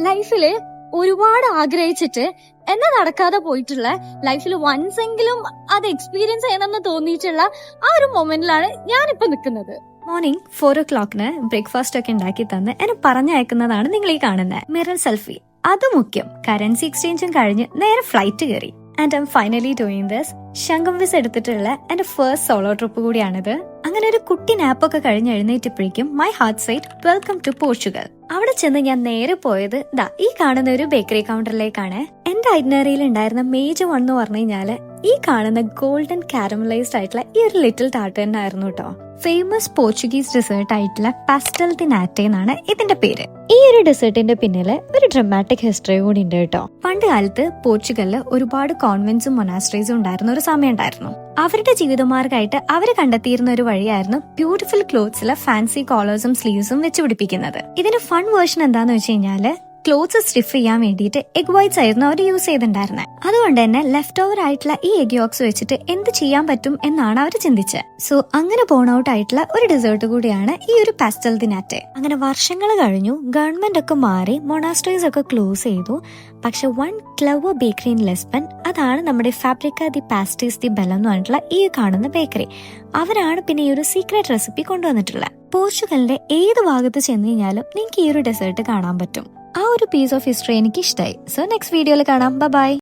ലൈഫില് ഒരുപാട് ആഗ്രഹിച്ചിട്ട് എന്നെ നടക്കാതെ പോയിട്ടുള്ള ലൈഫിൽ വൺസ് എങ്കിലും അത് എക്സ്പീരിയൻസ് ചെയ്യണമെന്ന് തോന്നിയിട്ടുള്ള ആ ഒരു മൊമെന്റിലാണ് ഞാനിപ്പോ നിൽക്കുന്നത്. മോർണിംഗ് 4 o'clock ബ്രേക്ക്ഫാസ്റ്റ് ഒക്കെ ഉണ്ടാക്കി തന്ന് എന്നെ പറഞ്ഞയക്കുന്നതാണ് നിങ്ങൾ ഈ കാണുന്നത്. മിറർ സെൽഫി അത് മുഖ്യം. കറൻസി എക്സ്ചേഞ്ചും കഴിഞ്ഞ് നേരെ ഫ്ലൈറ്റ് കയറി. And I'm finally doing this. ശംഖം വിസ് എടുത്തിട്ടുള്ള എന്റെ ഫസ്റ്റ് സോളോ ട്രിപ്പ് കൂടിയാണിത്. അങ്ങനെ ഒരു കുട്ടി നാപ്പൊക്കെ കഴിഞ്ഞ് എഴുന്നേറ്റപ്പോഴേക്കും my heart side welcome to Portugal. അവിടെ ചെന്ന് ഞാൻ നേരെ പോയത് ഈ കാണുന്ന ഒരു ബേക്കറി കൗണ്ടറിലേക്കാണ്. എന്റെ ഐറ്റിനറിയിൽ ഉണ്ടായിരുന്ന മേജർ വൺ എന്ന് പറഞ്ഞു കഴിഞ്ഞാല് ഈ കാണുന്ന ഗോൾഡൻ കാരമലൈസ്ഡ് ആയിട്ടുള്ള ഈ ഒരു ലിറ്റിൽ ടാർട്ട് തന്നെ ആയിരുന്നു കേട്ടോ. ഫേമസ് പോർച്ചുഗീസ് ഡെസേർട്ട് ആയിട്ടുള്ള പാസ്റ്റൽ ദി നാറ്റെ എന്നാണ് ഇതിന്റെ പേര്. ഈ ഒരു ഡെസേർട്ടിന്റെ പിന്നില് ഒരു ഡ്രമാറ്റിക് ഹിസ്റ്ററി കൂടി ഉണ്ട് കേട്ടോ. പണ്ട് കാലത്ത് പോർച്ചുഗലില് ഒരുപാട് കോൺവെന്റ്സും മൊനാസ്ട്രീസും ഉണ്ടായിരുന്ന ഒരു സമയം ഉണ്ടായിരുന്നു. അവരുടെ ജീവിതമാർഗമായിട്ട് അവര് കണ്ടെത്തിയിരുന്ന ഒരു വഴിയായിരുന്നു ബ്യൂട്ടിഫുൾ ക്ലോത്ത്സിലെ ഫാൻസി കോളേഴ്സും സ്ലീവ്സും വെച്ച് പിടിപ്പിക്കുന്നത്. ഇതിന്റെ ഫൺ വേർഷൻ എന്താന്ന് വെച്ച് കഴിഞ്ഞാല് ക്ലോത്ത്സ് സ്റ്റിഫ് ചെയ്യാൻ വേണ്ടിയിട്ട് എഗ് വൈറ്റ്സ് ആയിരുന്നു അവർ യൂസ് ചെയ്തിട്ടുണ്ടായിരുന്നത്. അതുകൊണ്ട് തന്നെ ലെഫ്റ്റ് ഓവർ ആയിട്ടുള്ള ഈ എഗ് യോക്സ് വെച്ചിട്ട് എന്ത് ചെയ്യാൻ പറ്റും എന്നാണ് അവർ ചിന്തിച്ചത്. സോ അങ്ങനെ ബോൺ ഔട്ട് ആയിട്ടുള്ള ഒരു ഡെസേർട്ട് കൂടിയാണ് ഈ ഒരു പാസ്റ്റൽ ദി നാറ്റെ. അങ്ങനെ വർഷങ്ങൾ കഴിഞ്ഞു, ഗവൺമെന്റ് ഒക്കെ മാറി, മൊണാസ്ട്രീസ് ഒക്കെ ക്ലോസ് ചെയ്തു. പക്ഷെ one clever bakery in Lisbon, അതാണ് നമ്മുടെ ഫാബ്രിക്ക ദി പാസ്റ്റീസ് ദി ബെല്ലം എന്ന് പറഞ്ഞിട്ടുള്ള ഈ കാണുന്ന ബേക്കറി. അവരാണ് പിന്നെ ഈ ഒരു സീക്രട്ട് റെസിപ്പി കൊണ്ടുവന്നിട്ടുള്ളത്. പോർച്ചുഗലിന്റെ ഏത് ഭാഗത്ത് ചെന്ന് കഴിഞ്ഞാലും നിങ്ങൾക്ക് ഈ ഒരു ഡെസേർട്ട് കാണാൻ പറ്റും. ആ ഒരു പീസ് ഓഫ് ഹിസ്റ്ററി എനിക്ക് ഇഷ്ടമായി. സോ നെക്സ്റ്റ് വീഡിയോയിൽ കാണാം. ബൈ.